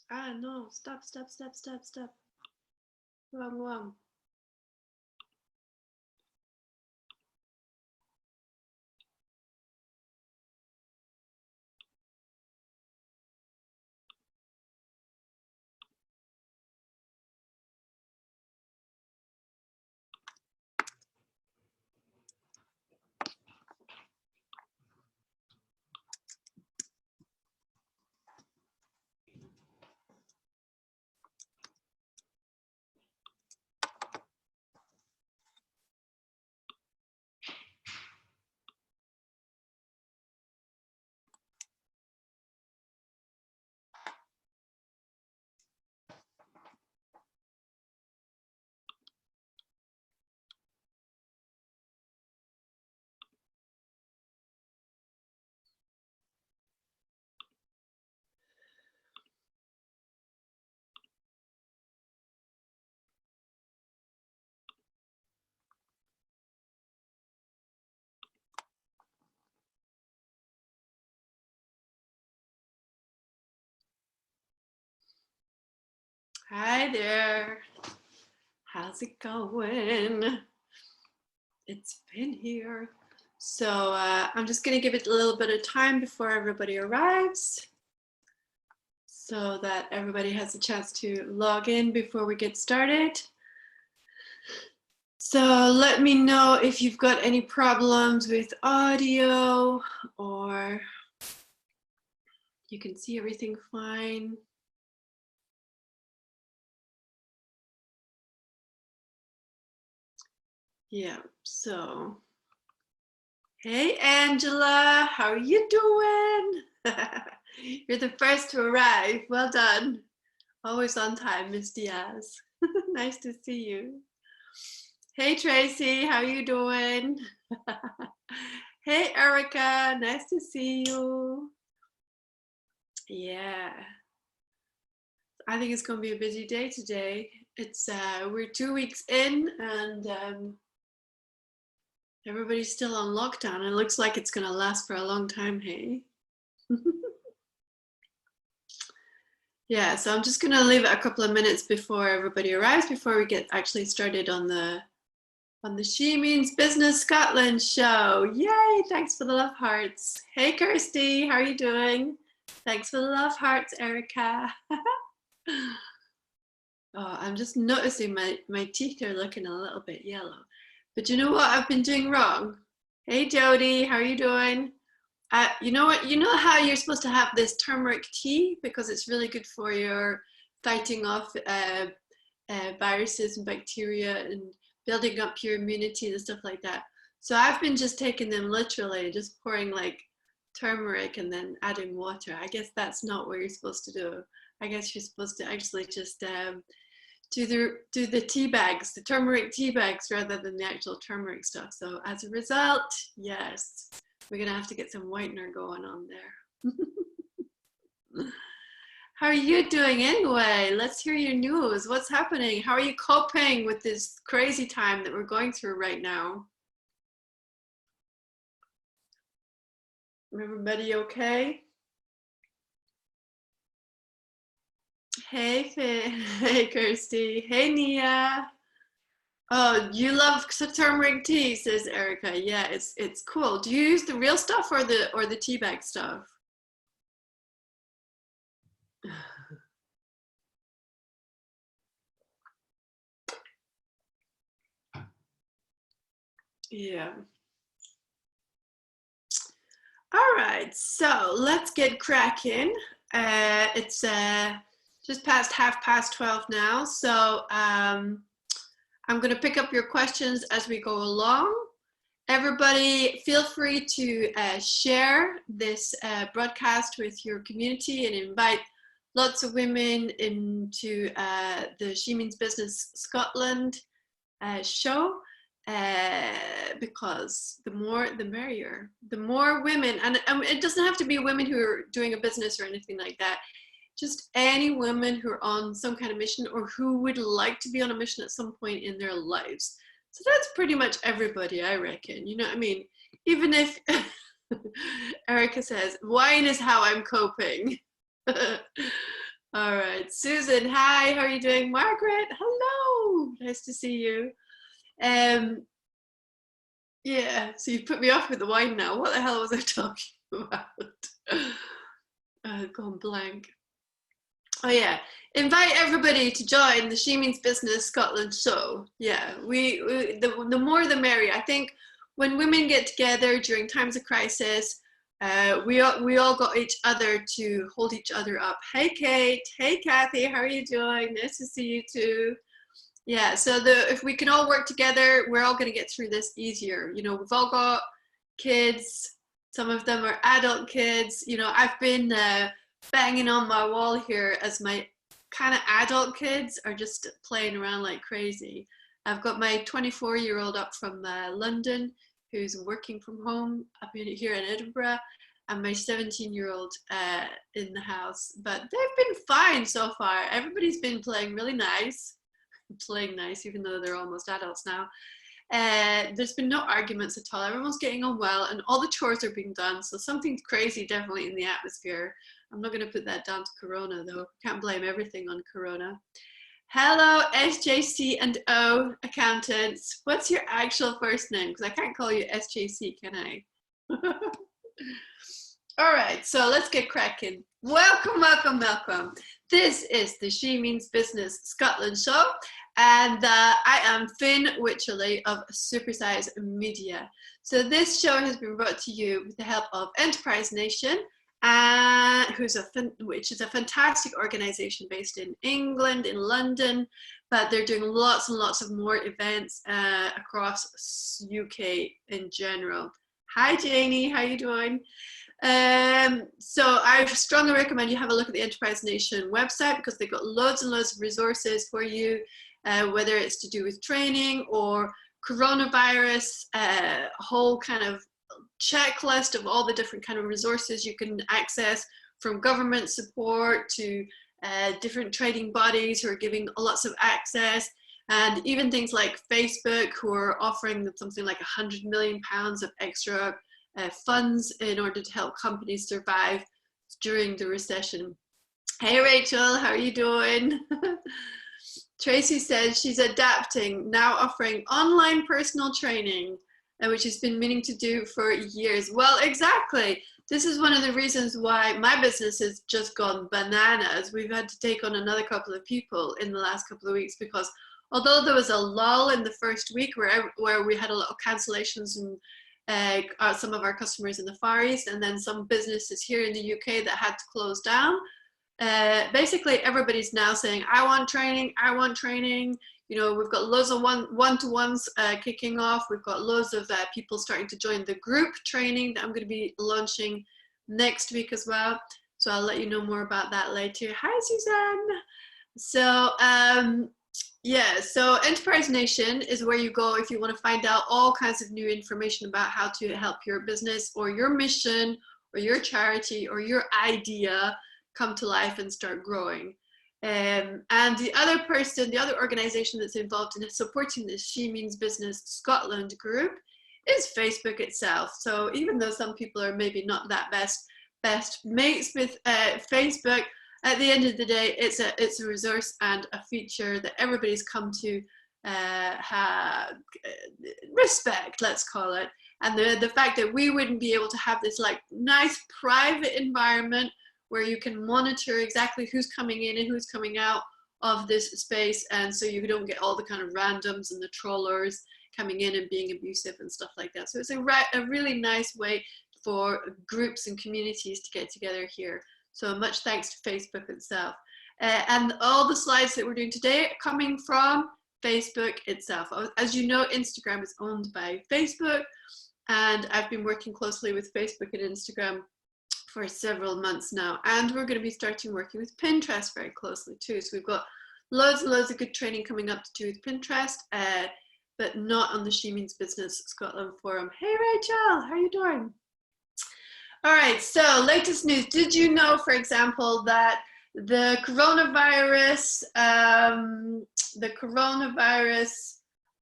Ah, no, stop, stop, stop, stop, stop. Wrong, wrong. Hi there. How's it going? It's been here. So I'm just going to give it a little bit of time before everybody arrives so that everybody has a chance to log in before we get started. So let me know if you've got any problems with audio or you can see everything fine. Yeah, so hey Angela, how are you doing? You're the first to arrive. Well done. Always on time, Miss Diaz. Nice to see you. Hey Tracy, how are you doing? Hey Erica, nice to see you. Yeah, I think it's going to be a busy day today. It's we're 2 weeks in and everybody's still on lockdown. It looks like it's going to last for a long time, hey? Yeah, so I'm just going to leave it a couple of minutes before everybody arrives, before we get actually started on the She Means Business Scotland show. Yay, thanks for the love hearts. Hey Kirsty, how are you doing? Thanks for the love hearts, Erica. Oh, I'm just noticing my teeth are looking a little bit yellow. But you know what I've been doing wrong? Hey Jody, how are you doing? You know what? You know how you're supposed to have this turmeric tea because it's really good for your fighting off viruses and bacteria and building up your immunity and stuff like that. So I've been just taking them literally, just pouring like turmeric and then adding water. I guess that's not what you're supposed to do. I guess you're supposed to actually just do the tea bags, the turmeric tea bags, rather than the actual turmeric stuff. So as a result, yes, we're gonna have to get some whitener going on there. How are you doing anyway? Let's hear your news. What's happening? How are you coping with this crazy time that we're going through right now? Everybody okay? Hey, hey, Kirsty. Hey, Nia. Oh, you love turmeric tea, says Erica. Yeah, it's cool. Do you use the real stuff or the tea bag stuff? Yeah. All right, so let's get cracking. It's just past 12:30 now, so I'm going to pick up your questions as we go along. Everybody, feel free to share this broadcast with your community and invite lots of women into the She Means Business Scotland show. Because the more the merrier, the more women, and it doesn't have to be women who are doing a business or anything like that, just any women who are on some kind of mission or who would like to be on a mission at some point in their lives. So that's pretty much everybody, I reckon. You know what I mean? Even if Erica says wine is how I'm coping. All right. Susan, hi. How are you doing? Margaret, hello. Nice to see you. Um, yeah, so you put me off with the wine now. What the hell was I talking about? Gone blank. Oh yeah, invite everybody to join the She Means Business Scotland show. Yeah, the more the merrier. I think when women get together during times of crisis, we all got each other to hold each other up. Hey Kate, hey Kathy, how are you doing? Nice to see you too. Yeah, so if we can all work together, we're all going to get through this easier. You know, we've all got kids. Some of them are adult kids. You know, I've been banging on my wall here as my kind of adult kids are just playing around like crazy. I've got my 24-year-old up from London who's working from home up here in Edinburgh, and my 17-year-old in the house. But they've been fine so far. Everybody's been playing really nice, even though they're almost adults now. There's been no arguments at all. Everyone's getting on well, and all the chores are being done. So something's crazy definitely in the atmosphere. I'm not going to put that down to Corona, though. Can't blame everything on Corona. Hello, SJC and O accountants. What's your actual first name? Because I can't call you SJC, can I? All right, so let's get cracking. Welcome, welcome, welcome. This is the She Means Business Scotland show, and I am Finn Wycherley of Supersize Media. So this show has been brought to you with the help of Enterprise Nation, which is a fantastic organization based in England, in London, but they're doing lots and lots of more events across UK in general. Hi Janie, how you doing? So I strongly recommend you have a look at the Enterprise Nation website, because they've got loads and loads of resources for you, whether it's to do with training or coronavirus, a whole kind of checklist of all the different kind of resources you can access, from government support to different trading bodies who are giving lots of access, and even things like Facebook, who are offering them something like £100 million of extra funds in order to help companies survive during the recession. Hey Rachel, how are you doing? Tracy says she's adapting, now offering online personal training, which she's been meaning to do for years. Well, exactly. This is one of the reasons why my business has just gone bananas. We've had to take on another couple of people in the last couple of weeks, because although there was a lull in the first week where we had a lot of cancellations and some of our customers in the Far East, and then some businesses here in the UK that had to close down. Basically, everybody's now saying, I want training. You know, we've got loads of one-to-ones kicking off. We've got loads of people starting to join the group training that I'm going to be launching next week as well. So I'll let you know more about that later. Hi, Suzanne. So, yeah, so Enterprise Nation is where you go if you want to find out all kinds of new information about how to help your business or your mission or your charity or your idea come to life and start growing. And the other organization that's involved in supporting this She Means Business Scotland group is Facebook itself. So even though some people are maybe not that best mates with Facebook, at the end of the day, it's a resource and a feature that everybody's come to respect, let's call it. And the fact that we wouldn't be able to have this like nice private environment where you can monitor exactly who's coming in and who's coming out of this space, and so you don't get all the kind of randoms and the trollers coming in and being abusive and stuff like that. So it's a really nice way for groups and communities to get together here. So much thanks to Facebook itself. And all the slides that we're doing today are coming from Facebook itself. As you know, Instagram is owned by Facebook, and I've been working closely with Facebook and Instagram for several months now. And we're going to be starting working with Pinterest very closely too. So we've got loads and loads of good training coming up to do with Pinterest, but not on the She Means Business Scotland forum. Hey Rachel, how are you doing? All right, so latest news. Did you know, for example, that the coronavirus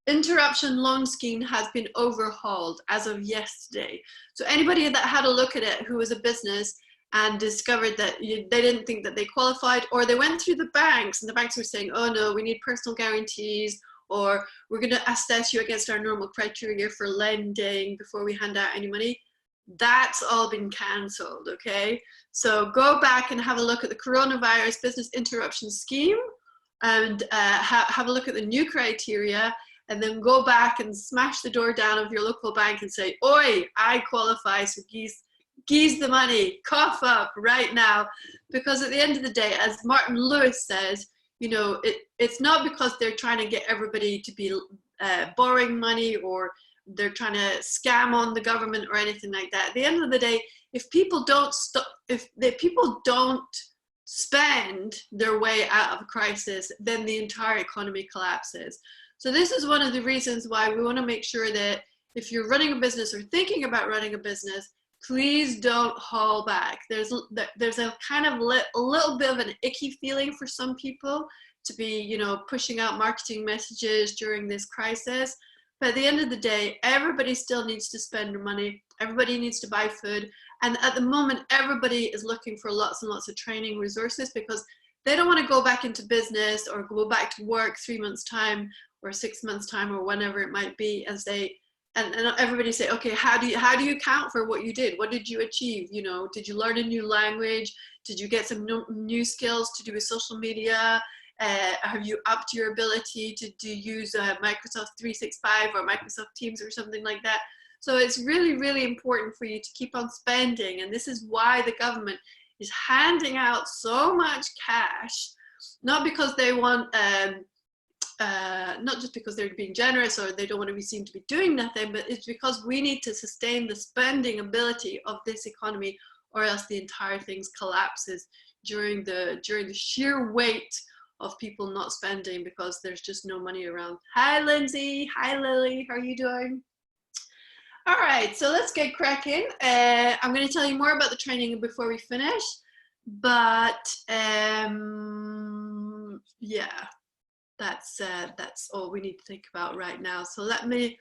interruption loan scheme has been overhauled as of yesterday? So anybody that had a look at it who was a business and discovered that they didn't think that they qualified, or they went through the banks and the banks were saying, oh no, we need personal guarantees, or we're going to assess you against our normal criteria for lending before we hand out any money. That's all been cancelled, okay? So go back and have a look at the coronavirus business interruption scheme and have a look at the new criteria, and then go back and smash the door down of your local bank and say, oi, I qualify, so geese the money, cough up right now. Because at the end of the day, as Martin Lewis says, you know, it's not because they're trying to get everybody to be borrowing money, or they're trying to scam on the government or anything like that. At the end of the day, if people don't spend their way out of a crisis, then the entire economy collapses. So this is one of the reasons why we want to make sure that if you're running a business or thinking about running a business, please don't haul back. There's a kind of a little bit of an icky feeling for some people to be, you know, pushing out marketing messages during this crisis. But at the end of the day, everybody still needs to spend their money. Everybody needs to buy food. And at the moment, everybody is looking for lots and lots of training resources, because they don't want to go back into business or go back to work 3 months' time or 6 months' time or whenever it might be, as they and everybody say, okay, how do you account for what you did? What did you achieve? You know, did you learn a new language? Did you get some new skills to do with social media? Have you upped your ability to use Microsoft 365 or Microsoft Teams or something like that? So it's really, really important for you to keep on spending. And this is why the government is handing out so much cash, not because they want, not just because they're being generous or they don't want to be seen to be doing nothing, but it's because we need to sustain the spending ability of this economy, or else the entire thing collapses during the sheer weight of people not spending because there's just no money around. Hi, Lindsay. Hi, Lily. How are you doing? All right, so let's get cracking. I'm going to tell you more about the training before we finish, but yeah, that's all we need to think about right now. So let me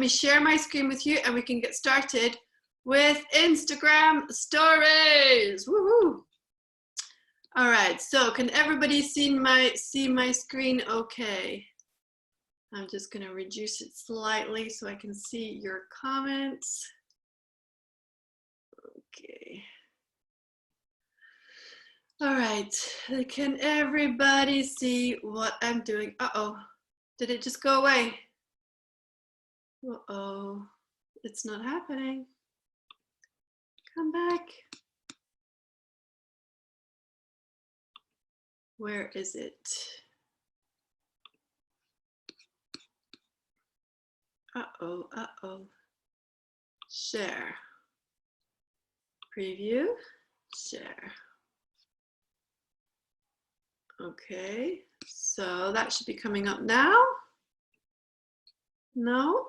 share my screen with you, and we can get started with Instagram stories. Woohoo! All right, so can everybody see my screen okay? I'm just going to reduce it slightly so I can see your comments. Okay. All right, can everybody see what I'm doing? Uh-oh, did it just go away? Uh-oh, it's not happening. Come back. Where is it? Uh-oh, uh-oh. Share. Preview, share. Okay, so that should be coming up now. No?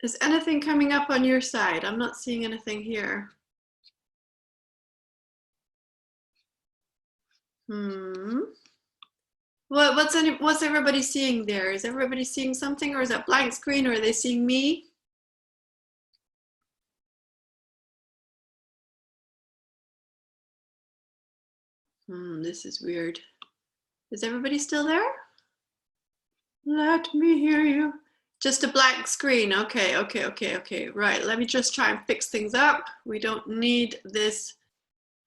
Is anything coming up on your side? I'm not seeing anything here. What's everybody seeing there? Is everybody seeing something, or is that blank screen, or are they seeing me? This is weird. Is everybody still there? Let me hear you. Just a blank screen. Okay, okay, okay, okay. Right, let me just try and fix things up. We don't need this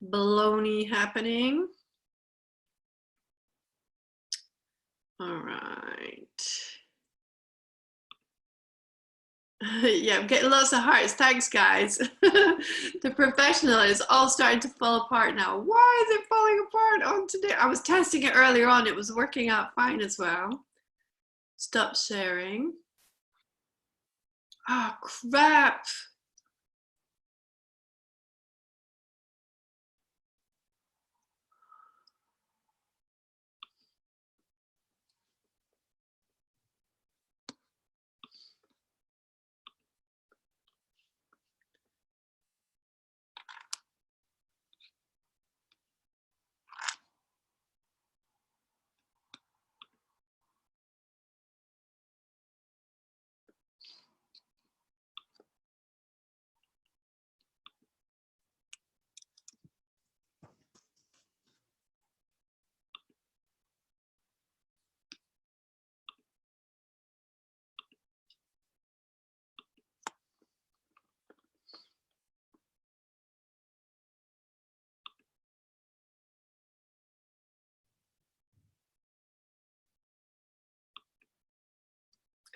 baloney happening. All right. Yeah, I'm getting lots of hearts. Thanks, guys. The professional is all starting to fall apart now. Why is it falling apart on today? I was testing it earlier on. It was working out fine as well. Stop sharing. Oh, crap.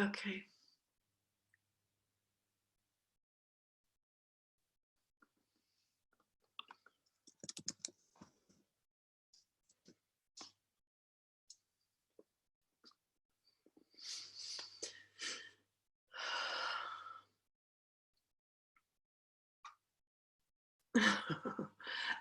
Okay.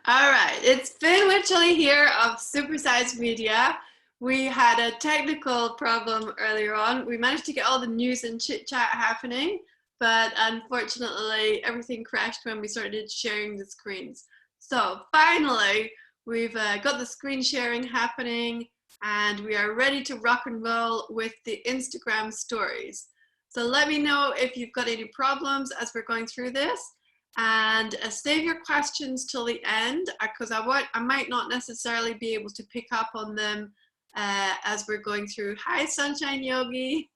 All right, it's Finn Wycherley here of Supersized Media. We had a technical problem earlier on. We managed to get all the news and chit chat happening, but unfortunately everything crashed when we started sharing the screens. So finally, we've got the screen sharing happening and we are ready to rock and roll with the Instagram stories. So let me know if you've got any problems as we're going through this. And save your questions till the end because I might not necessarily be able to pick up on them as we're going through. Hi, Sunshine Yogi.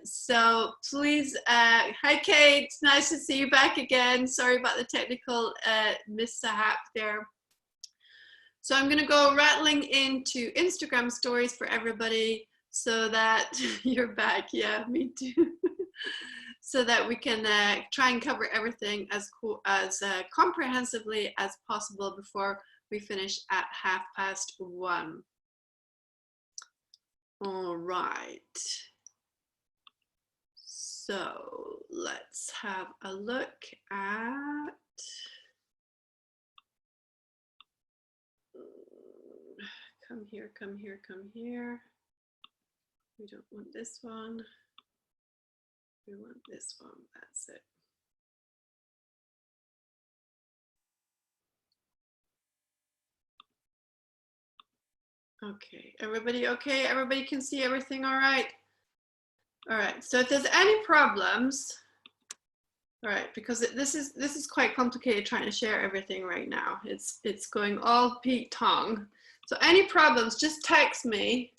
So please, hi Kate, it's nice to see you back again. Sorry about the technical mishap there. So I'm gonna go rattling into Instagram stories for everybody so that you're back. Yeah, me too. So that we can try and cover everything as comprehensively as possible before we finish at 1:30. All right. So let's have a look at come here, come here, come here. We don't want this one. We want this one, that's it. Okay, everybody okay? Everybody can see everything all right? All right, so if there's any problems, all right, because this is quite complicated trying to share everything right now. It's going all Pete Tong. So any problems, just text me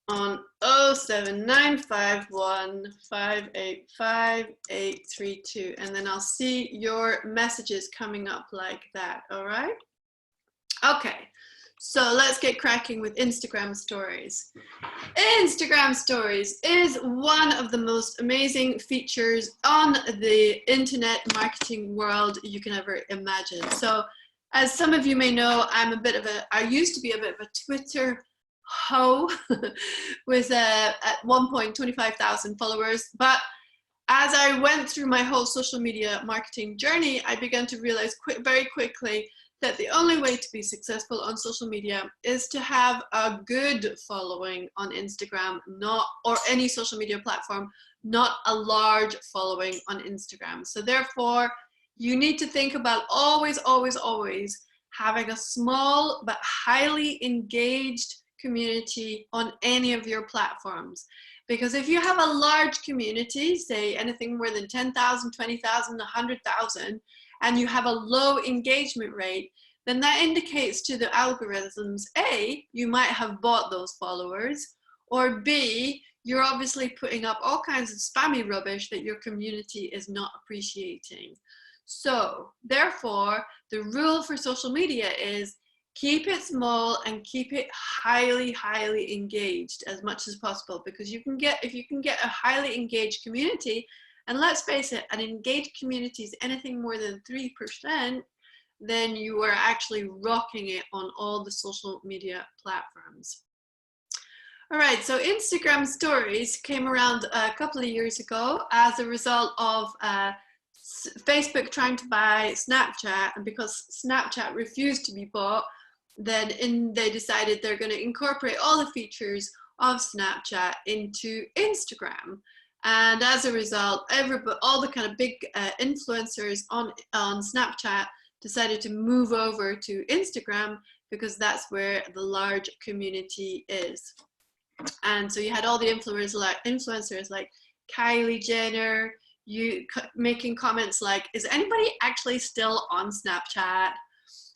on 07951585832, and then I'll see your messages coming up like that, all right? Okay, so let's get cracking with Instagram stories. Instagram stories is one of the most amazing features on the internet marketing world you can ever imagine. So as some of you may know, I used to be a bit of a Twitter hoe with at one point 25,000 followers, but as I went through my whole social media marketing journey, I began to realize very quickly that the only way to be successful on social media is to have a good following on Instagram, or any social media platform, not a large following on Instagram. So therefore, you need to think about always, always, always having a small but highly engaged community on any of your platforms. Because if you have a large community, say anything more than 10,000, 20,000, 100,000, and you have a low engagement rate, then that indicates to the algorithms, A, you might have bought those followers, or B, you're obviously putting up all kinds of spammy rubbish that your community is not appreciating. So therefore, the rule for social media is keep it small and keep it highly, highly engaged as much as possible, because if you can get a highly engaged community, and let's face it, an engaged community is anything more than 3%, then you are actually rocking it on all the social media platforms. All right, so Instagram stories came around a couple of years ago as a result of Facebook trying to buy Snapchat, and because Snapchat refused to be bought, then they decided they're going to incorporate all the features of Snapchat into Instagram. And as a result, all the kind of big influencers on Snapchat decided to move over to Instagram because that's where the large community is. And so you had all the influencers like Kylie Jenner, making comments like, is anybody actually still on Snapchat?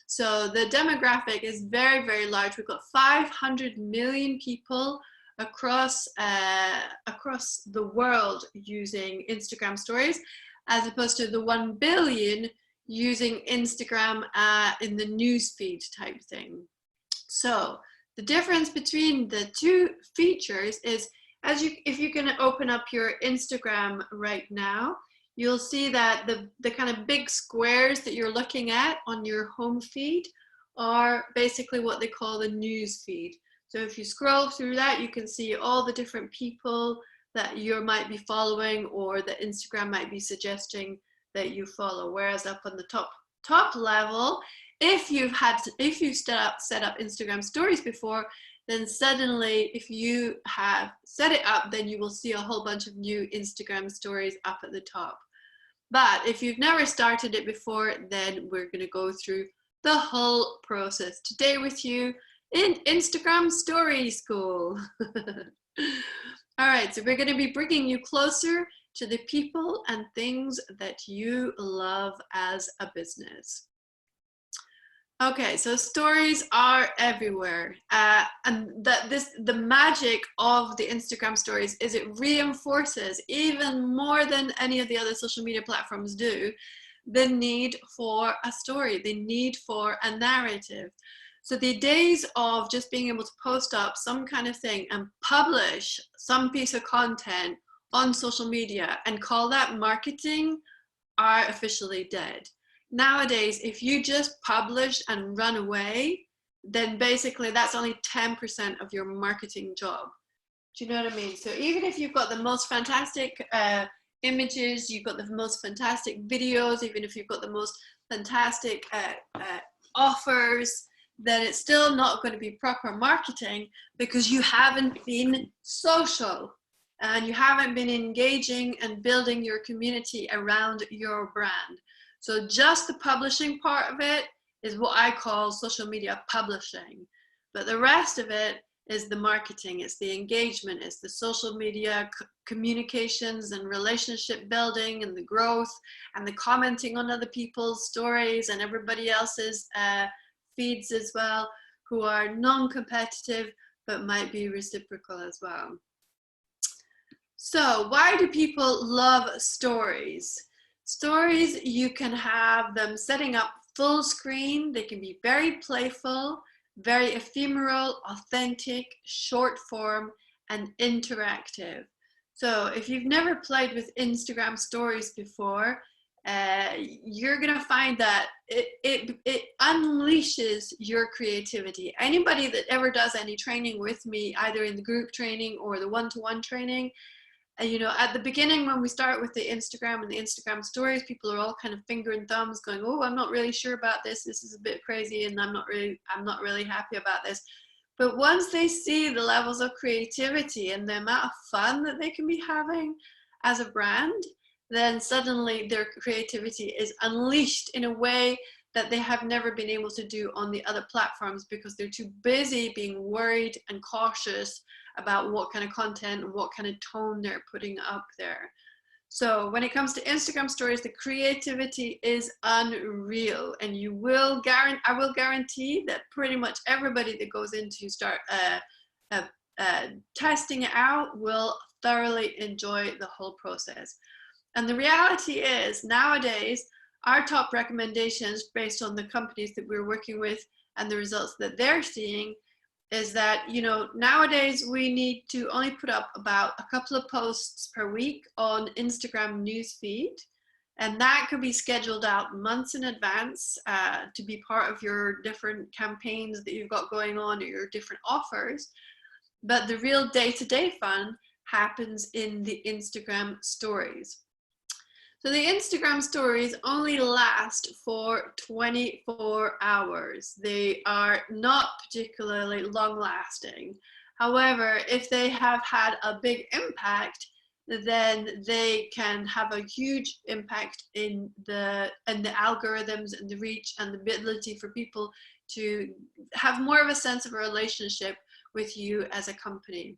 So the demographic is very, very large. We've got 500 million people across the world using Instagram stories, as opposed to the 1 billion using Instagram in the newsfeed type thing. So The difference between the two features is, if you're going to open up your Instagram right now, you'll see that the kind of big squares that you're looking at on your home feed are basically what they call the news feed. So if you scroll through that, you can see all the different people that you might be following or that Instagram might be suggesting that you follow. Whereas up on the top level, if you've set up Instagram stories before, then suddenly if you have set it up, then you will see a whole bunch of new Instagram stories up at the top. But if you've never started it before, then we're going to go through the whole process today with you in Instagram Story School. All right, so we're going to be bringing you closer to the people and things that you love as a business. Okay, so stories are everywhere, and the magic of the Instagram stories is it reinforces, even more than any of the other social media platforms do, the need for a story, the need for a narrative. So the days of just being able to post up some kind of thing and publish some piece of content on social media and call that marketing are officially dead. Nowadays, if you just publish and run away, then basically that's only 10% of your marketing job. Do you know what I mean? So even if you've got the most fantastic images, you've got the most fantastic videos, even if you've got the most fantastic offers, then it's still not going to be proper marketing because you haven't been social and you haven't been engaging and building your community around your brand. So just the publishing part of it is what I call social media publishing. But the rest of it is the marketing, it's the engagement, it's the social media communications and relationship building and the growth and the commenting on other people's stories and everybody else's feeds as well, who are non-competitive but might be reciprocal as well. So why do people love stories? Stories, you can have them setting up full screen. They can be very playful, very ephemeral, authentic, short form, and interactive. So if you've never played with Instagram stories before, you're gonna find that it unleashes your creativity. Anybody that ever does any training with me, either in the group training or the one-to-one training, you know, at the beginning when we start with the Instagram and the Instagram stories, people are all kind of finger and thumbs going, oh, I'm not really sure about this. This is a bit crazy and I'm not really happy about this. But once they see the levels of creativity and the amount of fun that they can be having as a brand, then suddenly their creativity is unleashed in a way that they have never been able to do on the other platforms because they're too busy being worried and cautious about what kind of content and what kind of tone they're putting up there. So when it comes to Instagram stories, the creativity is unreal, and I will guarantee that pretty much everybody that goes in to start testing it out will thoroughly enjoy the whole process. And the reality is nowadays, our top recommendations based on the companies that we're working with and the results that they're seeing is that, you know, nowadays we need to only put up about a couple of posts per week on Instagram newsfeed, and that could be scheduled out months in advance to be part of your different campaigns that you've got going on or your different offers. But the real day-to-day fun happens in the Instagram stories. So the Instagram stories only last for 24 hours. They are not particularly long lasting. However, if they have had a big impact, then they can have a huge impact in the algorithms and the reach and the ability for people to have more of a sense of a relationship with you as a company.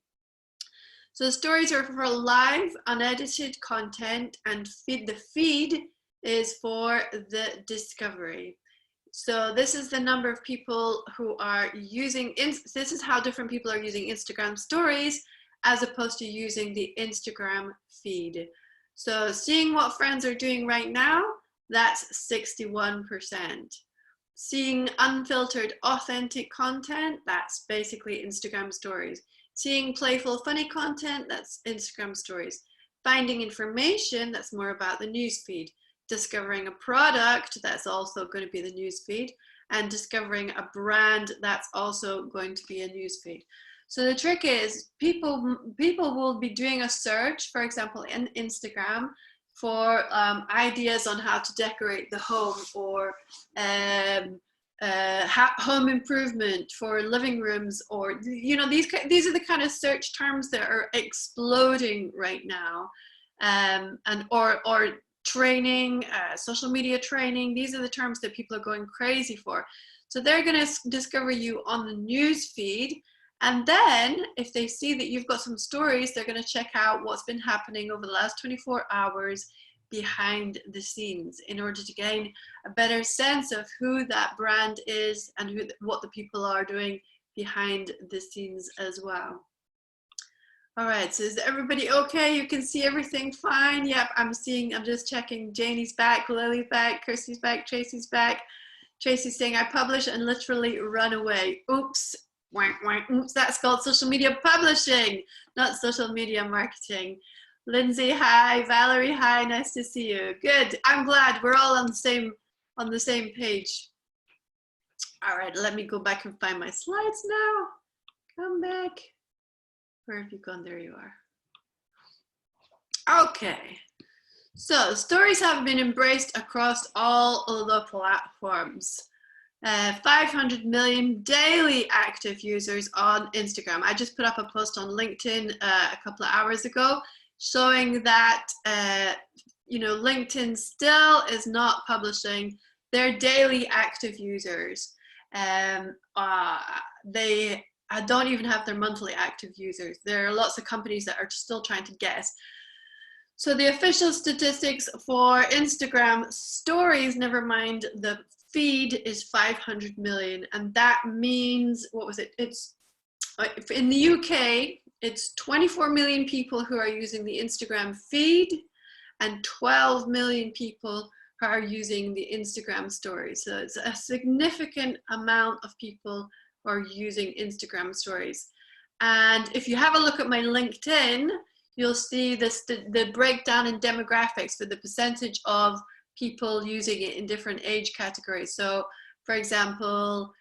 So the stories are for live, unedited content, and the feed is for the discovery. So this is the number of people who are using, this is how different people are using Instagram stories as opposed to using the Instagram feed. So seeing what friends are doing right now, that's 61%. Seeing unfiltered, authentic content, that's basically Instagram stories. Seeing playful, funny content, that's Instagram stories. Finding information, that's more about the newsfeed. Discovering a product, that's also going to be the newsfeed. And discovering a brand, that's also going to be a newsfeed. So the trick is people will be doing a search, for example, in Instagram for ideas on how to decorate the home, or home improvement for living rooms, or these are the kind of search terms that are exploding right now, and or training, social media training. These are the terms that people are going crazy for. So they're going to discover you on the news feed. And then if they see that you've got some stories, they're going to check out what's been happening over the last 24 hours behind the scenes, in order to gain a better sense of who that brand is and what the people are doing behind the scenes as well. All right, so is everybody okay? You can see everything fine? Yep, I'm just checking. Janie's back, Lily's back, Kirsty's back, Tracy's back. Tracy's saying, I publish and literally run away. Oops. Oops, that's called social media publishing, not social media marketing. Lindsay, hi. Valerie, hi. Nice to see you. Good. I'm glad we're all on the same page. All right, let me go back and find my slides now. Come back. Where have you gone? There you are. Okay. So stories have been embraced across all of the platforms. 500 million daily active users on Instagram. I just put up a post on LinkedIn a couple of hours ago showing that LinkedIn still is not publishing their daily active users. They don't even have their monthly active users. There are lots of companies that are still trying to guess. So the official statistics for Instagram stories, never mind the feed, is 500 million. And that means, what was it? It's in the UK, it's 24 million people who are using the Instagram feed and 12 million people who are using the Instagram stories. So it's a significant amount of people who are using Instagram stories. And if you have a look at my LinkedIn, you'll see the breakdown in demographics for the percentage of people using it in different age categories. So for example,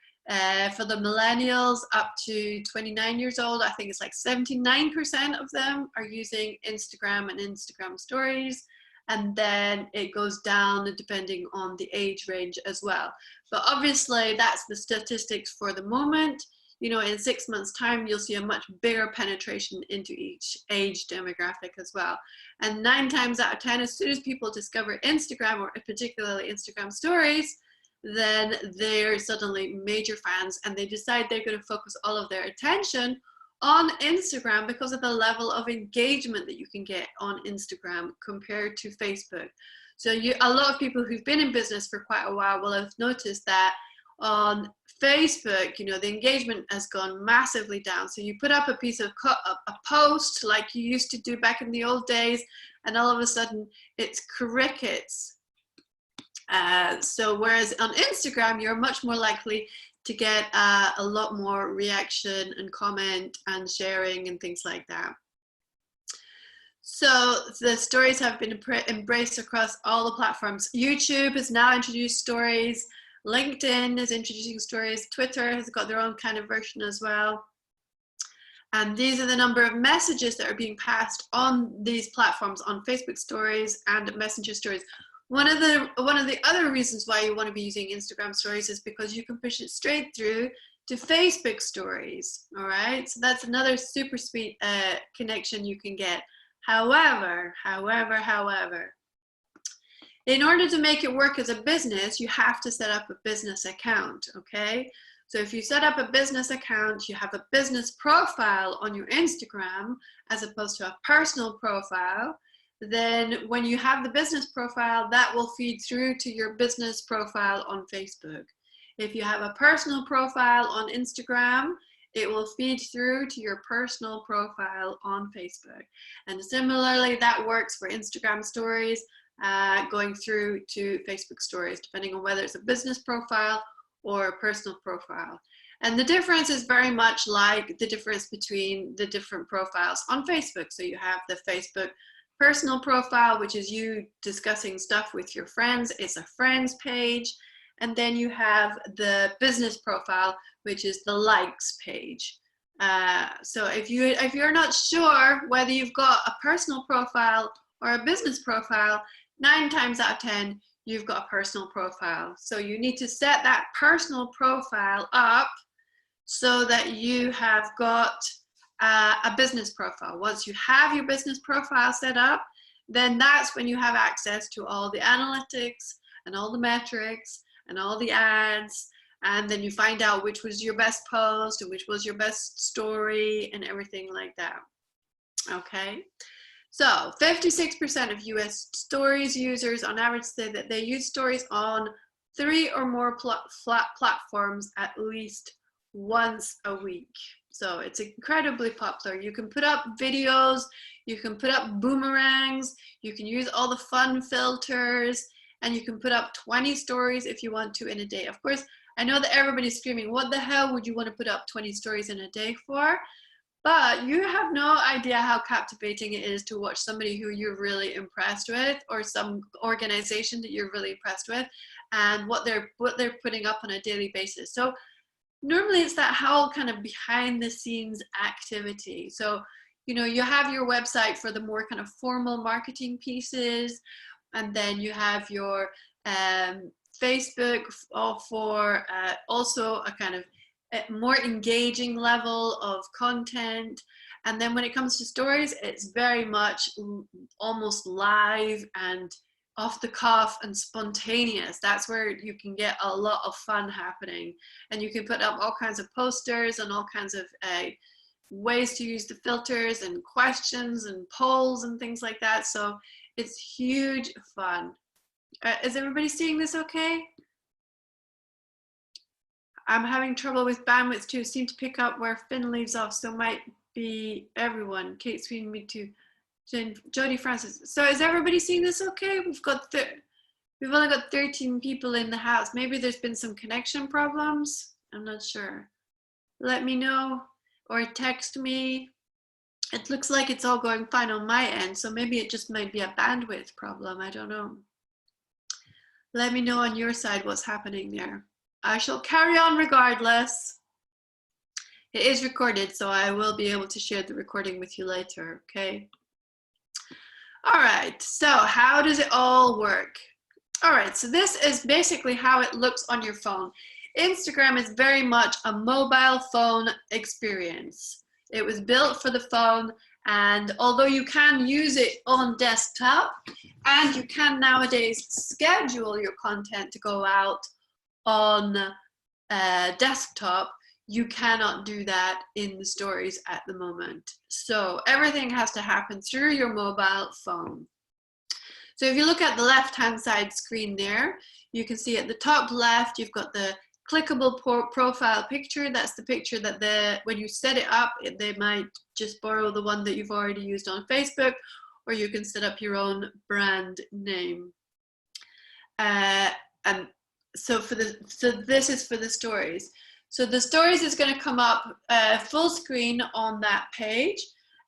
for the millennials up to 29 years old, I think it's like 79% of them are using Instagram and Instagram stories. And then it goes down depending on the age range as well. But obviously that's the statistics for the moment. In 6 months' time, you'll see a much bigger penetration into each age demographic as well. And 9 times out of 10, as soon as people discover Instagram, or particularly Instagram stories, then they're suddenly major fans, and they decide they're going to focus all of their attention on Instagram because of the level of engagement that you can get on Instagram compared to Facebook. So a lot of people who've been in business for quite a while will have noticed that on Facebook, the engagement has gone massively down. So you put up a piece of a post like you used to do back in the old days, and all of a sudden it's crickets. So whereas on Instagram, you're much more likely to get a lot more reaction and comment and sharing and things like that. So the stories have been embraced across all the platforms. YouTube has now introduced stories. LinkedIn is introducing stories. Twitter has got their own kind of version as well. And these are the number of messages that are being passed on these platforms, on Facebook stories and Messenger stories. One of the other reasons why you want to be using Instagram stories is because you can push it straight through to Facebook stories. All right, so that's another super sweet connection you can get. However, in order to make it work as a business, you have to set up a business account, okay? So if you set up a business account, you have a business profile on your Instagram as opposed to a personal profile, then when you have the business profile, that will feed through to your business profile on Facebook. If you have a personal profile on Instagram, it will feed through to your personal profile on Facebook. And similarly, that works for Instagram stories, going through to Facebook stories, depending on whether it's a business profile or a personal profile. And the difference is very much like the difference between the different profiles on Facebook. So you have the Facebook personal profile, which is you discussing stuff with your friends. It's a friends page. And then you have the business profile, which is the likes page. So if you're not sure whether you've got a personal profile or a business profile, 9 times out of 10, you've got a personal profile. So you need to set that personal profile up so that you have got a business profile. Once you have your business profile set up, then that's when you have access to all the analytics and all the metrics and all the ads, and then you find out which was your best post and which was your best story and everything like that. Okay, so 56% of US Stories users on average say that they use Stories on 3 or more platforms at least once a week. So it's incredibly popular. You can put up videos, you can put up boomerangs, you can use all the fun filters, and you can put up 20 stories if you want to in a day. Of course, I know that everybody's screaming, what the hell would you want to put up 20 stories in a day for? But you have no idea how captivating it is to watch somebody who you're really impressed with, or some organization that you're really impressed with, and what they're putting up on a daily basis. So normally it's that whole kind of behind the scenes activity. So, you know, you have your website for the more kind of formal marketing pieces, and then you have your Facebook for also a kind of more engaging level of content. And then when it comes to stories, it's very much almost live and off the cuff and spontaneous. That's where you can get a lot of fun happening. And you can put up all kinds of posters and all kinds of ways to use the filters and questions and polls and things like that. So it's huge fun. Is everybody seeing this okay? I'm having trouble with bandwidth too. Seem to pick up where Finn leaves off, so might be everyone. Kate Sweden, me too. Jody Francis. So is everybody seeing this okay? We've only got 13 people in the house. Maybe there's been some connection problems. I'm not sure. Let me know or text me. It looks like it's all going fine on my end, so maybe it just might be a bandwidth problem. I don't know. Let me know on your side what's happening there. I shall carry on regardless. It is recorded, so I will be able to share the recording with you later, okay? All right, so how does it all work? All right, so this is basically how it looks on your phone. Instagram is very much a mobile phone experience. It was built for the phone, and although you can use it on desktop, and you can nowadays schedule your content to go out on desktop, you cannot do that in the stories at the moment. So everything has to happen through your mobile phone. So if you look at the left-hand side screen there, you can see at the top left, you've got the clickable profile picture. That's the picture that when you set it up, they might just borrow the one that you've already used on Facebook, or you can set up your own brand name. And so this is for the stories. So the stories is going to come up full screen on that page,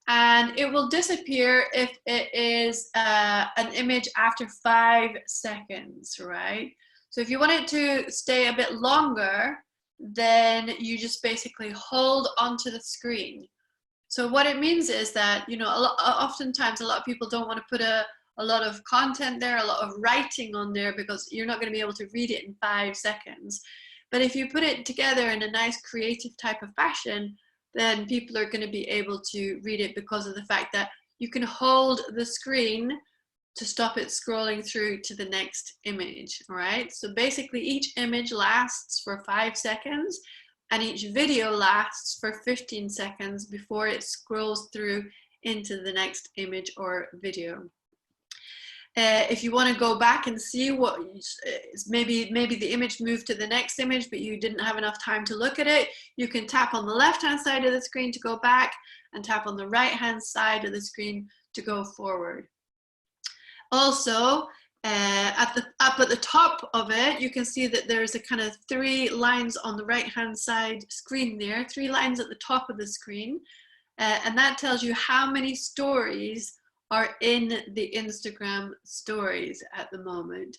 and it will disappear if it is an image after 5 seconds, right? So if you want it to stay a bit longer, then you just basically hold onto the screen. So what it means is that, you know, oftentimes a lot of people don't want to put a lot of content there, a lot of writing on there, because you're not going to be able to read it in 5 seconds. But if you put it together in a nice creative type of fashion, then people are going to be able to read it because of the fact that you can hold the screen to stop it scrolling through to the next image, all right? So basically each image lasts for 5 seconds, and each video lasts for 15 seconds before it scrolls through into the next image or video. If you want to go back and see what, maybe the image moved to the next image, but you didn't have enough time to look at it, you can tap on the left-hand side of the screen to go back and tap on the right-hand side of the screen to go forward. Also, up at the top of it, you can see that there's a kind of 3 lines on the right hand side screen there, 3 lines at the top of the screen. And that tells you how many stories are in the Instagram stories at the moment.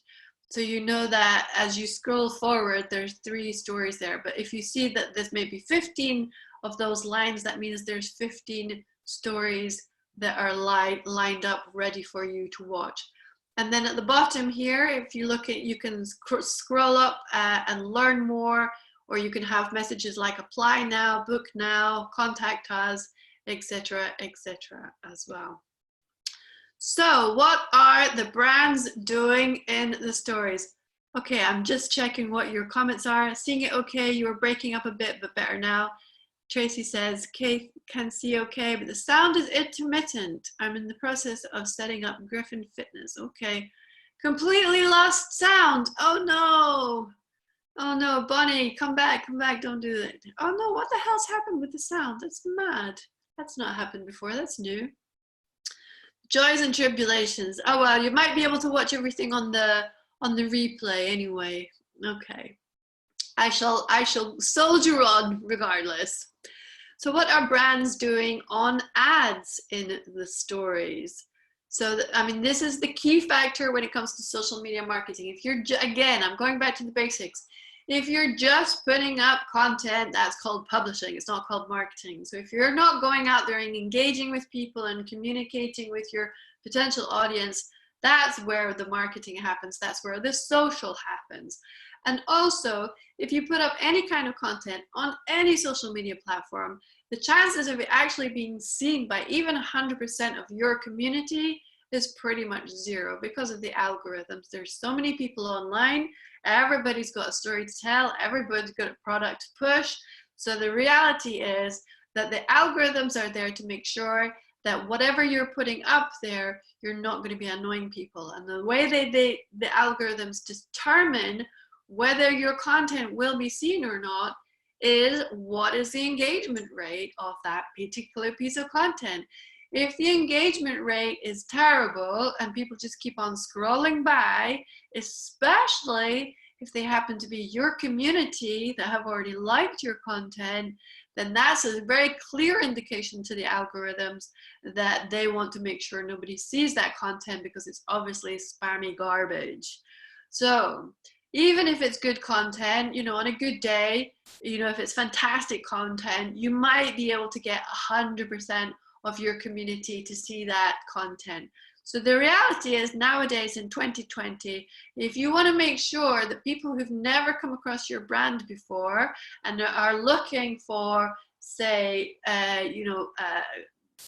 So you know that as you scroll forward, there's 3 stories there. But if you see that there's maybe 15 of those lines, that means there's 15 stories that are lined up ready for you to watch. And then at the bottom here, if you look at, you can scroll up and learn more, or you can have messages like apply now, book now, contact us, etc., etc. as well. So what are the brands doing in the stories? Okay, I'm just checking what your comments are. Seeing it okay, you were breaking up a bit, but better now. Tracy says, Kate can see okay, but the sound is intermittent. I'm in the process of setting up Griffin Fitness. Okay, completely lost sound. Oh no. Oh no, Bonnie, come back, don't do that. Oh no, what the hell's happened with the sound? That's mad. That's not happened before, that's new. Joys and tribulations. Oh well, you might be able to watch everything on the replay anyway. Okay. I shall soldier on regardless. So what are brands doing on ads in the stories? So I mean, this is the key factor when it comes to social media marketing. If you're, again, I'm going back to the basics. If you're just putting up content, that's called publishing. It's not called marketing. So if you're not going out there and engaging with people and communicating with your potential audience, that's where the marketing happens. That's where the social happens. And also, if you put up any kind of content on any social media platform, the chances of it actually being seen by even 100% of your community is pretty much zero because of the algorithms. There's so many people online, everybody's got a story to tell, everybody's got a product to push. So the reality is that the algorithms are there to make sure that whatever you're putting up there, you're not going to be annoying people. And the way the algorithms determine whether your content will be seen or not is what is the engagement rate of that particular piece of content. If the engagement rate is terrible and people just keep on scrolling by, especially if they happen to be your community that have already liked your content, then that's a very clear indication to the algorithms that they want to make sure nobody sees that content because it's obviously spammy garbage. So even if it's good content, you know, on a good day, you know, if it's fantastic content, you might be able to get 100% of your community to see that content. So the reality is nowadays in 2020, if you want to make sure that people who've never come across your brand before and are looking for, say,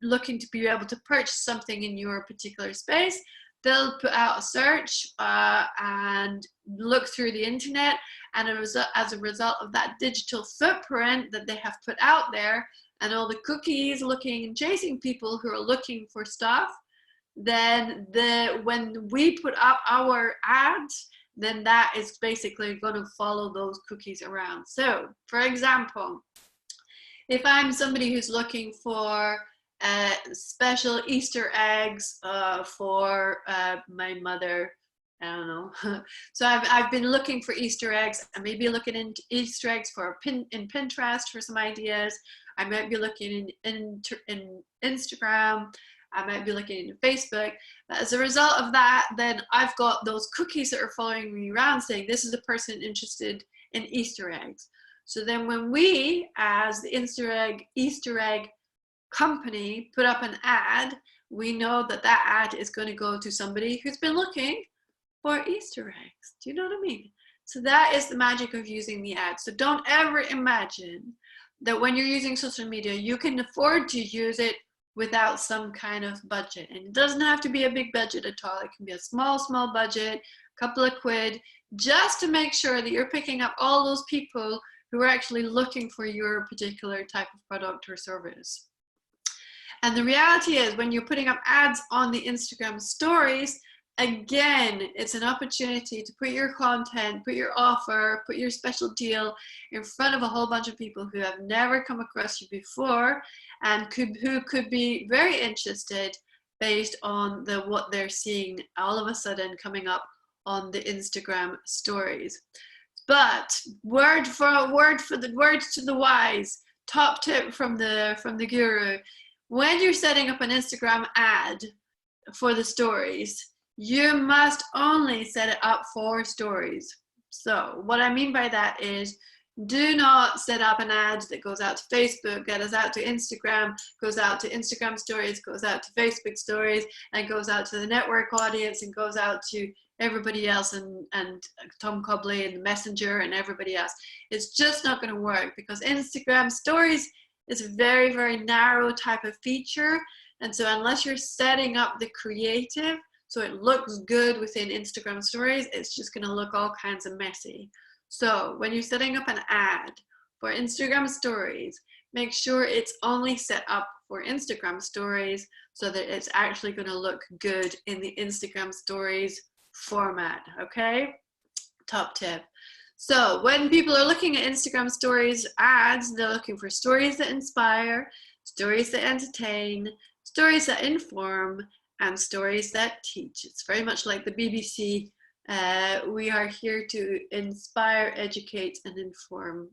looking to be able to purchase something in your particular space, they'll put out a search and look through the internet, and as a result of that digital footprint that they have put out there and all the cookies looking and chasing people who are looking for stuff, then when we put up our ads, then that is basically going to follow those cookies around. So for example, if I'm somebody who's looking for special Easter eggs for my mother, I don't know. So I've been looking for Easter eggs. I may be looking into Easter eggs in Pinterest for some ideas. I might be looking in Instagram. I might be looking into Facebook. As a result of that, then I've got those cookies that are following me around saying this is a person interested in Easter eggs. So then when we, as the Easter egg company, put up an ad, we know that that ad is going to go to somebody who's been looking for Easter eggs. Do you know what I mean? So that is the magic of using the ad. So don't ever imagine that when you're using social media, you can afford to use it without some kind of budget. And it doesn't have to be a big budget at all. It can be a small budget, a couple of quid, just to make sure that you're picking up all those people who are actually looking for your particular type of product or service. And the reality is when you're putting up ads on the Instagram stories, again, it's an opportunity to put your content, put your offer, put your special deal in front of a whole bunch of people who have never come across you before and who could be very interested based on what they're seeing all of a sudden coming up on the Instagram stories. But words to the wise, top tip from the guru: when you're setting up an Instagram ad for the stories, you must only set it up for stories. So what I mean by that is, do not set up an ad that goes out to Facebook, goes out to Instagram, goes out to Instagram stories, goes out to Facebook stories, and goes out to the network audience, and goes out to everybody else, and Tom Cobley and the Messenger and everybody else. It's just not going to work, because Instagram stories is a very, very narrow type of feature. And so unless you're setting up the creative so it looks good within Instagram stories, it's just going to look all kinds of messy. So when you're setting up an ad for Instagram stories, make sure it's only set up for Instagram stories so that it's actually going to look good in the Instagram stories format, okay? Top tip. So when people are looking at Instagram stories ads, they're looking for stories that inspire, stories that entertain, stories that inform, and stories that teach. It's very much like the BBC. We are here to inspire, educate, and inform.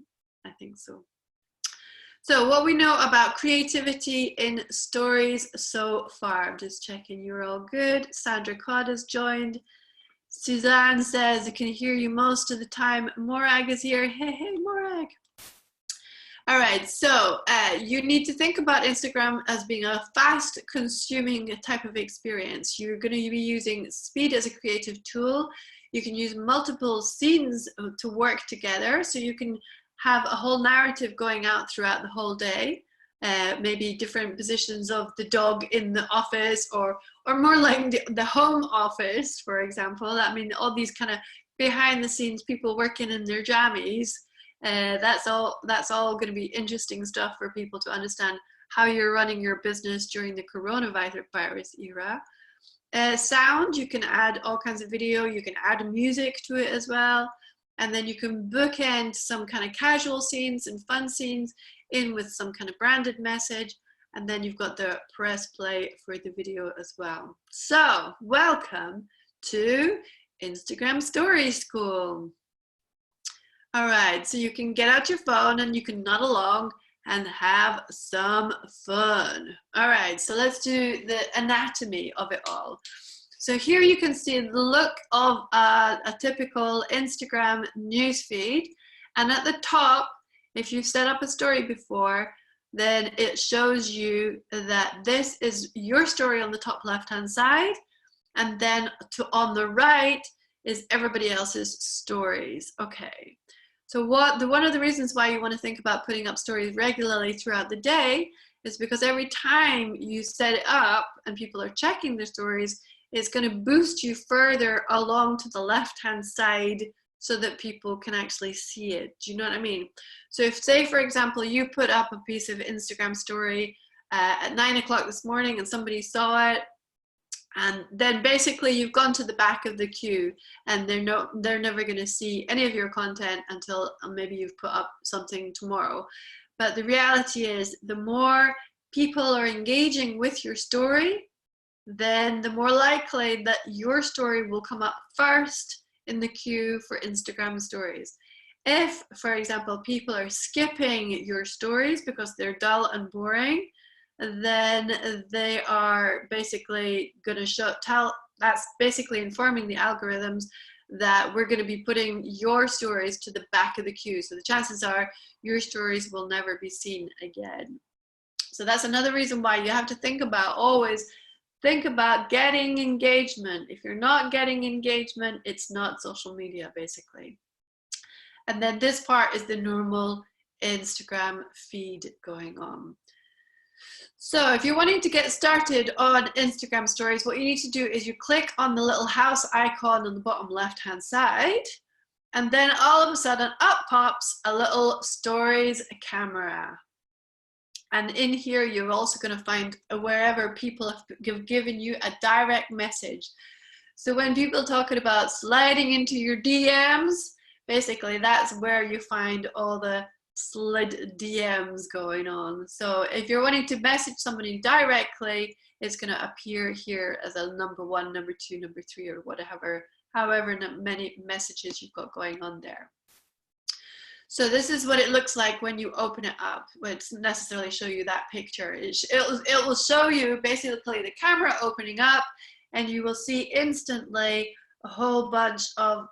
I think so. So what we know about creativity in stories so far. I'm just checking you're all good. Sandra Codd has joined. Suzanne says, I can hear you most of the time. Morag is here. Hey, hey, Morag. All right, so you need to think about Instagram as being a fast consuming type of experience. You're going to be using speed as a creative tool. You can use multiple scenes to work together. So you can have a whole narrative going out throughout the whole day. Maybe different positions of the dog in the office, or more like the home office, for example. I mean, all these kind of behind the scenes people working in their jammies. That's all going to be interesting stuff for people to understand how you're running your business during the coronavirus era. Sound, you can add all kinds of video, you can add music to it as well, and then you can bookend some kind of casual scenes and fun scenes in with some kind of branded message, and then you've got the press play for the video as well. So welcome to Instagram Story School. All right, so you can get out your phone and you can nod along and have some fun. All right, so let's do the anatomy of it all. So here you can see the look of a typical Instagram newsfeed. And at the top, if you've set up a story before, then it shows you that this is your story on the top left-hand side. And then on the right is everybody else's stories. Okay. So one of the reasons why you want to think about putting up stories regularly throughout the day is because every time you set it up and people are checking their stories, it's going to boost you further along to the left-hand side so that people can actually see it. Do you know what I mean? So if, say, for example, you put up a piece of Instagram story at 9 o'clock this morning and somebody saw it, and then basically you've gone to the back of the queue and they're never going to see any of your content until maybe you've put up something tomorrow. But the reality is, the more people are engaging with your story, then the more likely that your story will come up first in the queue for Instagram stories. If, for example, people are skipping your stories because they're dull and boring, then they are basically going to that's basically informing the algorithms that we're going to be putting your stories to the back of the queue. So the chances are your stories will never be seen again. So that's another reason why you have to always think about getting engagement. If you're not getting engagement, it's not social media, basically. And then this part is the normal Instagram feed going on. So if you're wanting to get started on Instagram stories, what you need to do is you click on the little house icon on the bottom left-hand side, and then all of a sudden up pops a little stories camera. And in here, you're also going to find wherever people have given you a direct message. So when people talking about sliding into your DMs, basically that's where you find all the slid DMs going on. So if you're wanting to message somebody directly, it's going to appear here as a number 1, number 2, number 3, or whatever, however many messages you've got going on there. So this is what it looks like when you open it up. It doesn't necessarily show you that picture. It will show you basically the camera opening up, and you will see instantly a whole bunch of,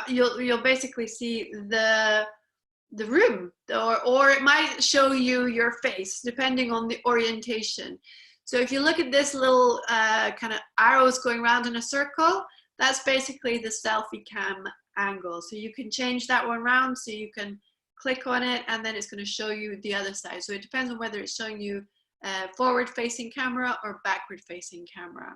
you'll basically see the room, or it might show you your face depending on the orientation. So if you look at this little kind of arrows going around in a circle, that's basically the selfie cam angle. So you can change that one around, so you can click on it and then it's going to show you the other side. So it depends on whether it's showing you forward facing camera or backward facing camera.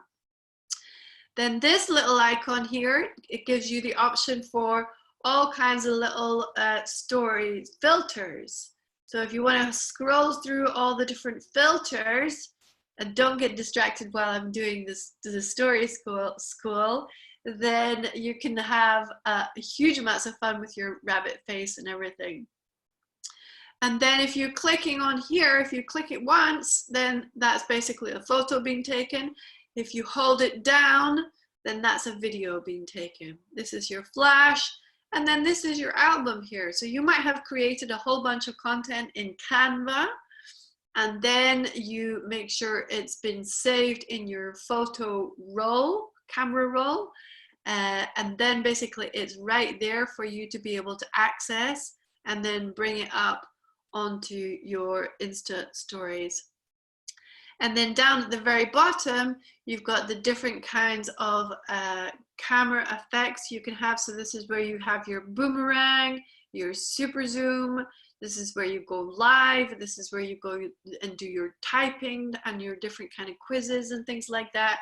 Then this little icon here, it gives you the option for all kinds of little stories, filters. So if you want to scroll through all the different filters, and don't get distracted while I'm doing the story school, then you can have huge amounts of fun with your rabbit face and everything. And then if you're clicking on here, if you click it once, then that's basically a photo being taken. If you hold it down, then that's a video being taken. This is your flash, and then this is your album here. So you might have created a whole bunch of content in Canva, and then you make sure it's been saved in your photo roll, camera roll, and then basically it's right there for you to be able to access and then bring it up onto your Insta stories. And then down at the very bottom, you've got the different kinds of camera effects you can have. So this is where you have your boomerang, your super zoom. This is where you go live. This is where you go and do your typing and your different kind of quizzes and things like that.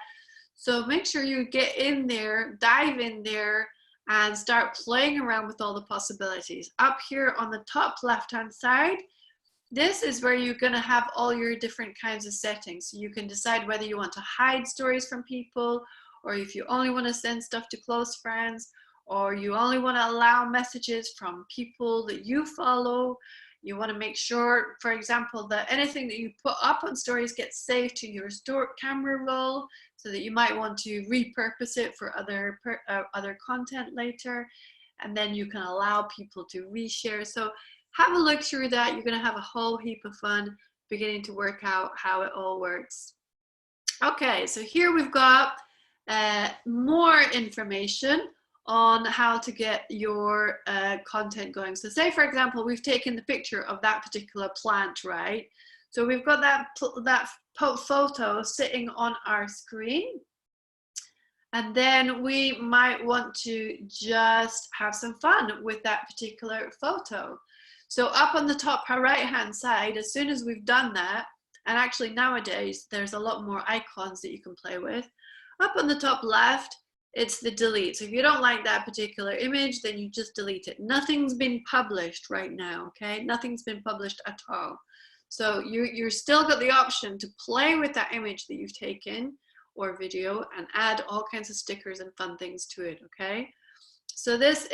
So make sure you get in there, dive in there, and start playing around with all the possibilities. Up here on the top left-hand side, this is where you're going to have all your different kinds of settings. So you can decide whether you want to hide stories from people, or if you only want to send stuff to close friends, or you only want to allow messages from people that you follow. You want to make sure, for example, that anything that you put up on stories gets saved to your camera roll, so that you might want to repurpose it for other content later. And then you can allow people to reshare. So have a look through that. You're going to have a whole heap of fun beginning to work out how it all works. Okay, so here we've got more information on how to get your content going. So say, for example, we've taken the picture of that particular plant, right? So we've got that photo sitting on our screen. And then we might want to just have some fun with that particular photo. So up on the top right-hand side, as soon as we've done that, and actually nowadays there's a lot more icons that you can play with, up on the top left, it's the delete. So if you don't like that particular image, then you just delete it. Nothing's been published right now, okay? Nothing's been published at all. So you're still got the option to play with that image that you've taken or video and add all kinds of stickers and fun things to it, okay? So this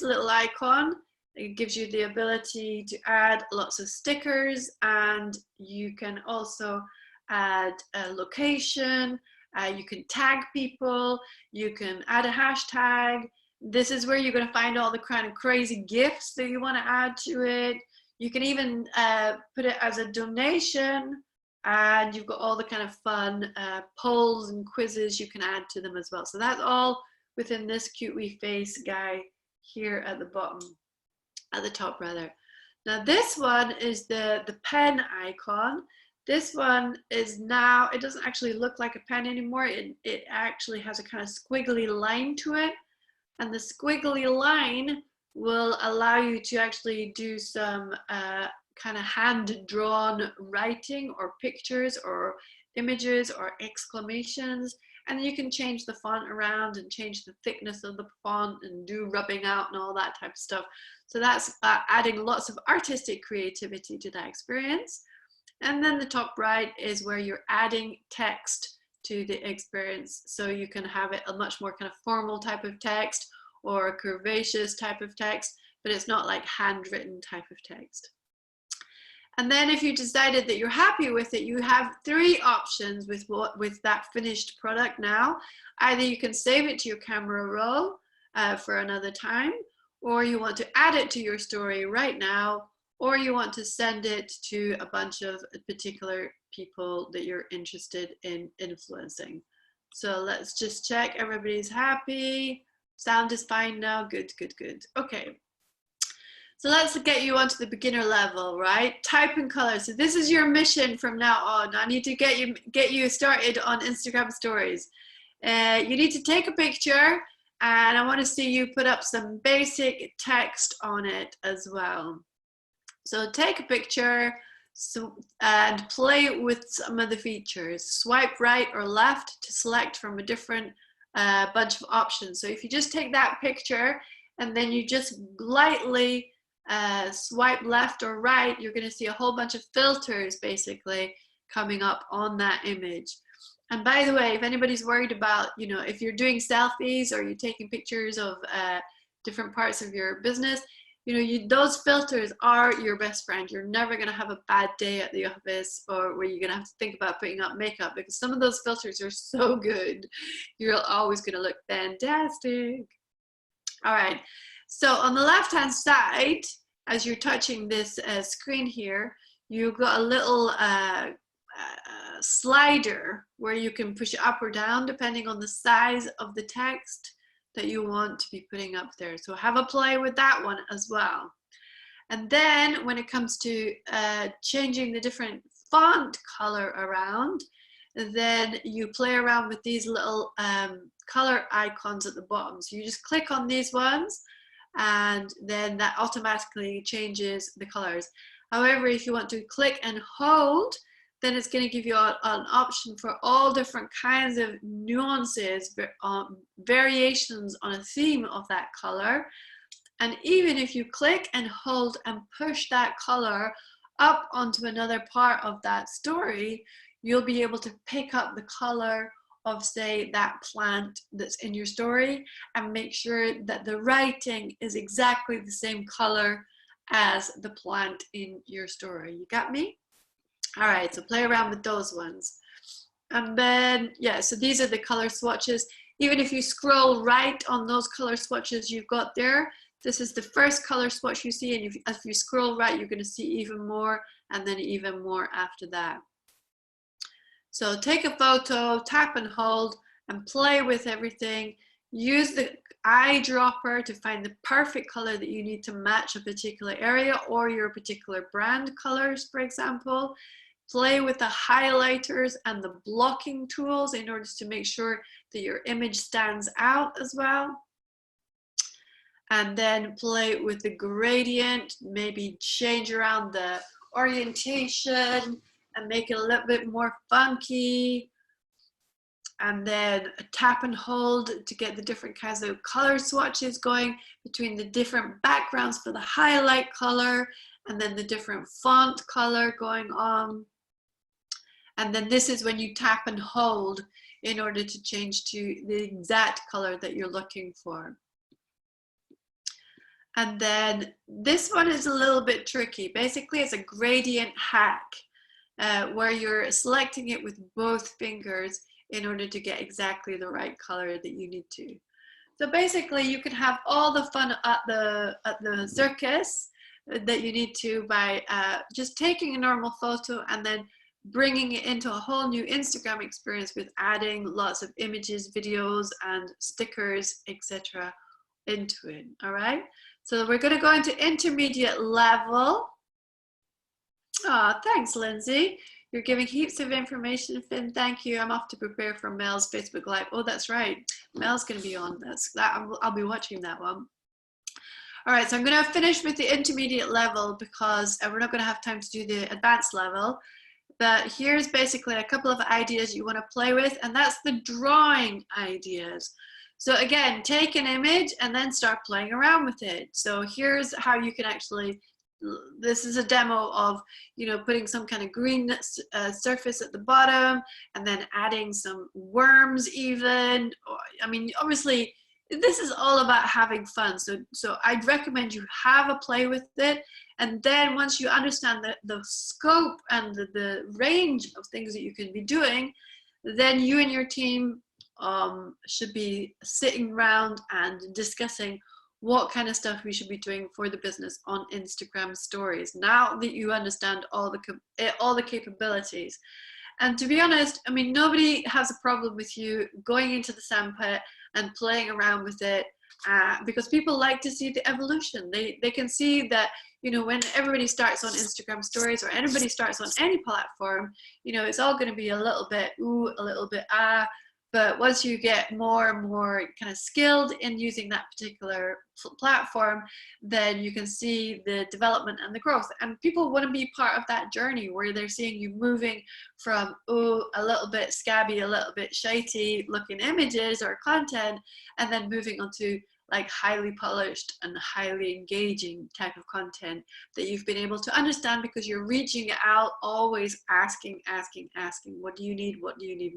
little icon, it gives you the ability to add lots of stickers, and you can also add a location. You can tag people, you can add a hashtag. This is where you're going to find all the kind of crazy gifts that you want to add to it. You can even put it as a donation, and you've got all the kind of fun polls and quizzes you can add to them as well. So that's all within this cute wee face guy here at the bottom, at the top rather. Now this one is the pen icon. This one is now, it doesn't actually look like a pen anymore. It actually has a kind of squiggly line to it. And the squiggly line will allow you to actually do some kind of hand-drawn writing or pictures or images or exclamations. And you can change the font around and change the thickness of the font and do rubbing out and all that type of stuff. So that's adding lots of artistic creativity to that experience. And then the top right is where you're adding text to the experience. So you can have it a much more kind of formal type of text or a curvaceous type of text. but it's not like handwritten type of text. And then if you decided that you're happy with it, you have 3 options with that finished product now. Either you can save it to your camera roll for another time, or you want to add it to your story right now, or you want to send it to a bunch of particular people that you're interested in influencing. So let's just check everybody's happy. Sound is fine now. Good, good, good. Okay. So let's get you onto the beginner level, right? Type and color. So this is your mission from now on. I need to get you started on Instagram stories. You need to take a picture, and I want to see you put up some basic text on it as well. So take a picture and play with some of the features. Swipe right or left to select from a different bunch of options. So if you just take that picture and then you just lightly swipe left or right, you're going to see a whole bunch of filters basically coming up on that image. And by the way, if anybody's worried about, you know, if you're doing selfies or you're taking pictures of different parts of your business, you know, those filters are your best friend. You're never going to have a bad day at the office or where you're going to have to think about putting up makeup, because some of those filters are so good. You're always going to look fantastic. All right. So on the left-hand side, as you're touching this screen here, you've got a little slider where you can push it up or down depending on the size of the text that you want to be putting up there. So have a play with that one as well. And then when it comes to changing the different font color around, then you play around with these little color icons at the bottom. So you just click on these ones, and then that automatically changes the colors. However, if you want to click and hold, then it's going to give you an option for all different kinds of nuances, variations on a theme of that color. And even if you click and hold and push that color up onto another part of that story, you'll be able to pick up the color of, say, that plant that's in your story and make sure that the writing is exactly the same color as the plant in your story. You got me? All right, so play around with those ones. And then, yeah, so these are the color swatches. Even if you scroll right on those color swatches you've got there, this is the first color swatch you see, and if you scroll right, you're going to see even more, and then even more after that. So take a photo, tap and hold, and play with everything. Use the eyedropper to find the perfect color that you need to match a particular area or your particular brand colors, for example. Play with the highlighters and the blocking tools in order to make sure that your image stands out as well. And then play with the gradient, maybe change around the orientation and make it a little bit more funky. And then tap and hold to get the different kinds of color swatches going between the different backgrounds for the highlight color and then the different font color going on. And then this is when you tap and hold in order to change to the exact color that you're looking for. And then this one is a little bit tricky. Basically, it's a gradient hack where you're selecting it with both fingers in order to get exactly the right color that you need to. So basically, you can have all the fun at the circus that you need to by just taking a normal photo and then bringing it into a whole new Instagram experience with adding lots of images, videos, and stickers, etc. into it. All right. So we're going to go into intermediate level. Oh, thanks, Lindsay. You're giving heaps of information, Finn. Thank you. I'm off to prepare for Mel's Facebook Live. Oh, that's right. Mel's going to be on this. I'll be watching that one. All right, so I'm going to finish with the intermediate level because we're not going to have time to do the advanced level. But here's basically a couple of ideas you want to play with, and that's the drawing ideas. So again, take an image and then start playing around with it. So here's how you can actually, this is a demo of, you know, putting some kind of green surface at the bottom and then adding some worms even. I mean, obviously, this is all about having fun. So I'd recommend you have a play with it. And then once you understand the scope and the range of things that you can be doing, then you and your team should be sitting around and discussing what kind of stuff we should be doing for the business on Instagram stories, now that you understand all the capabilities. And to be honest, I mean, nobody has a problem with you going into the sandpit and playing around with it, because people like to see the evolution. They can see that, you know, when everybody starts on Instagram stories, or anybody starts on any platform, you know, it's all going to be a little bit ooh, a little bit ah. But once you get more and more kind of skilled in using that particular platform, then you can see the development and the growth. And people want to be part of that journey where they're seeing you moving from, oh, a little bit scabby, a little bit shitey looking images or content, and then moving on to like highly polished and highly engaging type of content that you've been able to understand, because you're reaching out, always asking, what do you need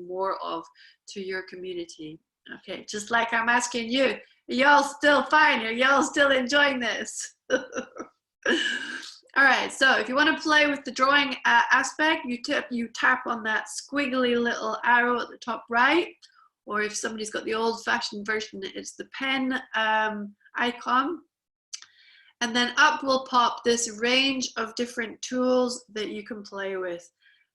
more of to your community. Okay, just like I'm asking you, are y'all still fine? Are y'all still enjoying this? All right, so if you want to play with the drawing aspect, you tap on that squiggly little arrow at the top right. Or if somebody's got the old-fashioned version, it's the pen icon. And then up will pop this range of different tools that you can play with.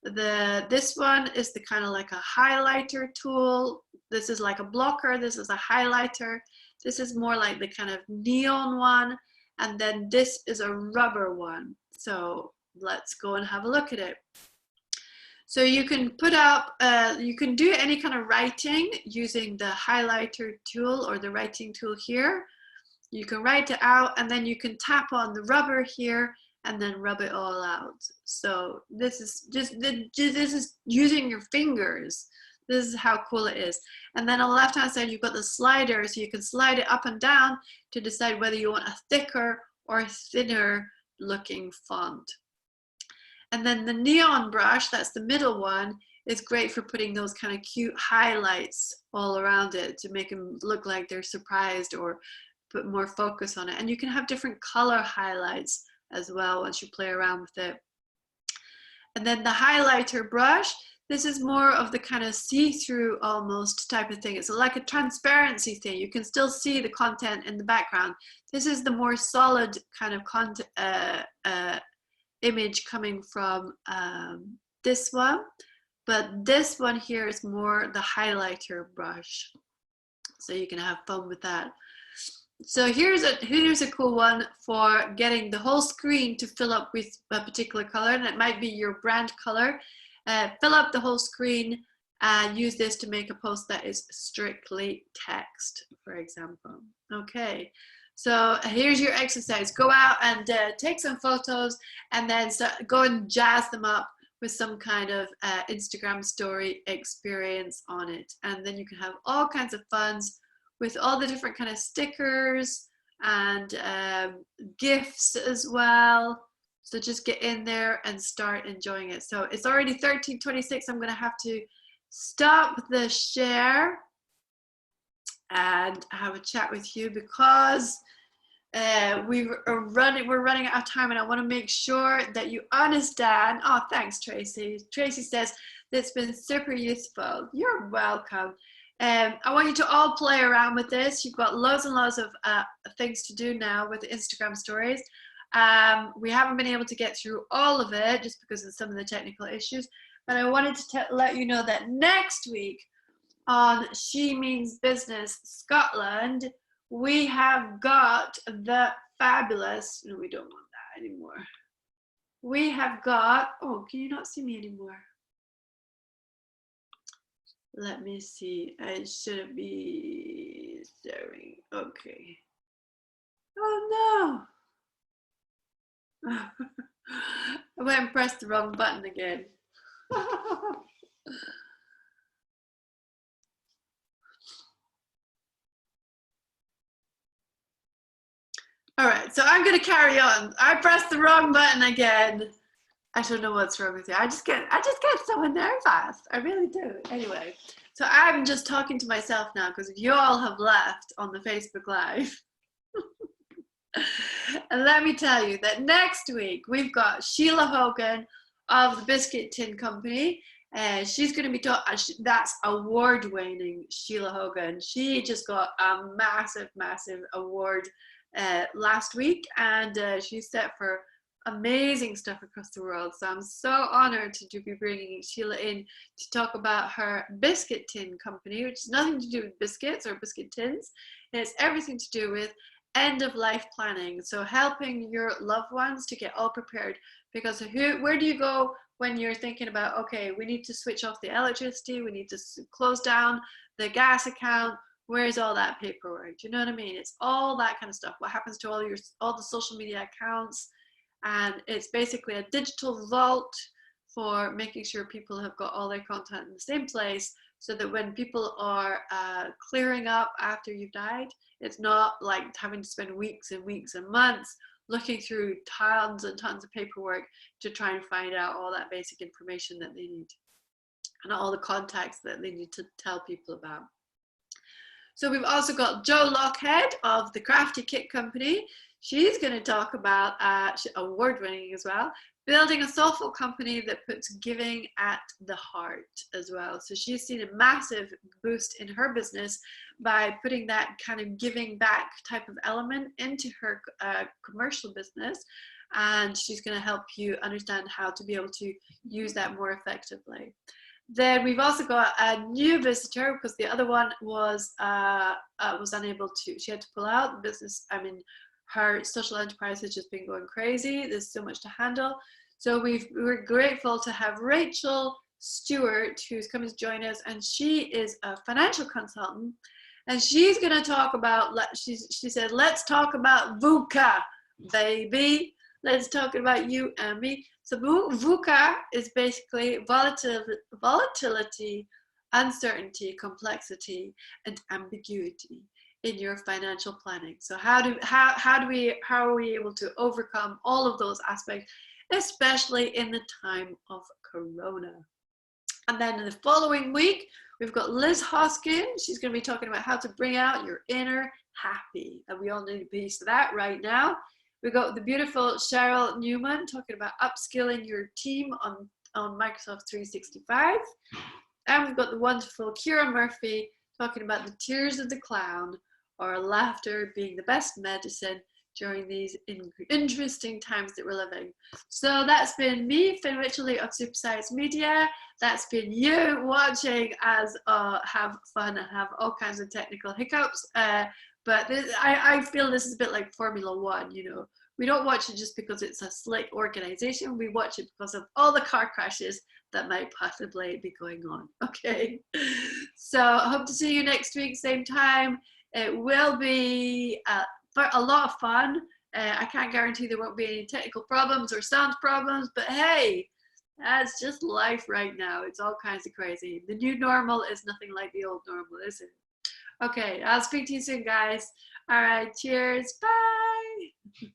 This one is the kind of like a highlighter tool. This is like a blocker. This is a highlighter. This is more like the kind of neon one. And then this is a rubber one. So let's go and have a look at it. So you can put up, you can do any kind of writing using the highlighter tool or the writing tool here. You can write it out, and then you can tap on the rubber here and then rub it all out. So this is this is using your fingers. This is how cool it is. And then on the left-hand side, you've got the slider, so you can slide it up and down to decide whether you want a thicker or thinner looking font. And then the neon brush, that's the middle one, is great for putting those kind of cute highlights all around it to make them look like they're surprised or put more focus on it. And you can have different color highlights as well once you play around with it. And then the highlighter brush, this is more of the kind of see-through almost type of thing. It's like a transparency thing. You can still see the content in the background. This is the more solid kind of content, image coming from this one, but this one here is more the highlighter brush, so you can have fun with that. So here's a cool one for getting the whole screen to fill up with a particular color, and it might be your brand color. Fill up the whole screen and use this to make a post that is strictly text, for example. Okay. So here's your exercise. Go out and take some photos, and then go and jazz them up with some kind of Instagram story experience on it. And then you can have all kinds of funs with all the different kind of stickers and GIFs as well. So just get in there and start enjoying it. So it's already 13:26. I'm going to have to stop the share and have a chat with you, because we're running out of time, and I want to make sure that you understand. Oh, thanks, Tracy. Tracy says that's been super useful. You're welcome. I want you to all play around with this. You've got loads and loads of things to do now with the Instagram stories. We haven't been able to get through all of it just because of some of the technical issues, but I wanted to let you know that next week on She Means Business Scotland, we have got the fabulous, no, we don't want that anymore. We have got, oh, can you not see me anymore? Let me see, I shouldn't be sharing, okay. Oh no. I went and pressed the wrong button again. All right, so I'm gonna carry on. I pressed the wrong button again. I don't know what's wrong with you. I just get so nervous. I really do. Anyway, So I'm just talking to myself now because you all have left on the Facebook Live. And let me tell you that next week we've got Sheila Hogan of the Biscuit Tin Company. She's going to be talking. That's award-winning Sheila Hogan. She just got a massive, massive award last week, and she's set for amazing stuff across the world. So I'm so honored to be bringing Sheila in to talk about her Biscuit Tin Company, which has nothing to do with biscuits or biscuit tins. It's everything to do with end of life planning. So helping your loved ones to get all prepared, because where do you go when you're thinking about, okay, we need to switch off the electricity, we need to close down the gas account, where's all that paperwork? Do you know what I mean? It's all that kind of stuff. What happens to all the social media accounts? And it's basically a digital vault for making sure people have got all their content in the same place, so that when people are clearing up after you've died, it's not like having to spend weeks and weeks and months looking through tons and tons of paperwork to try and find out all that basic information that they need and all the contacts that they need to tell people about. So we've also got Jo Lochhead of the Crafty Kit Company. She's going to talk about, award-winning as well, building a soulful company that puts giving at the heart as well. So she's seen a massive boost in her business by putting that kind of giving back type of element into her commercial business. And she's going to help you understand how to be able to use that more effectively. Then we've also got a new visitor, because the other one was unable to, she had to pull out the business. I mean, her social enterprise has just been going crazy. There's so much to handle. So we're grateful to have Rachel Stewart, who's coming to join us, and she is a financial consultant, and she's going to talk about, she said, let's talk about VUCA, baby. Let's talk about you and me. So VUCA is basically volatility, uncertainty, complexity, and ambiguity in your financial planning. So how are we able to overcome all of those aspects, especially in the time of Corona? And then in the following week, we've got Liz Hoskin. She's going to be talking about how to bring out your inner happy, and we all need a piece of that right now. We've got the beautiful Cheryl Newman talking about upskilling your team on Microsoft 365. And we've got the wonderful Kira Murphy talking about the tears of the clown, or laughter being the best medicine during these interesting times that we're living. So that's been me, Finn Wycherley of Supersize Media. That's been you watching us have fun and have all kinds of technical hiccups. But I feel this is a bit like Formula One, you know. We don't watch it just because it's a slick organization. We watch it because of all the car crashes that might possibly be going on. Okay. So I hope to see you next week, same time. It will be a lot of fun. I can't guarantee there won't be any technical problems or sound problems, but hey, that's just life right now. It's all kinds of crazy. The new normal is nothing like the old normal, is it? Okay, I'll speak to you soon, guys. All right, cheers. Bye.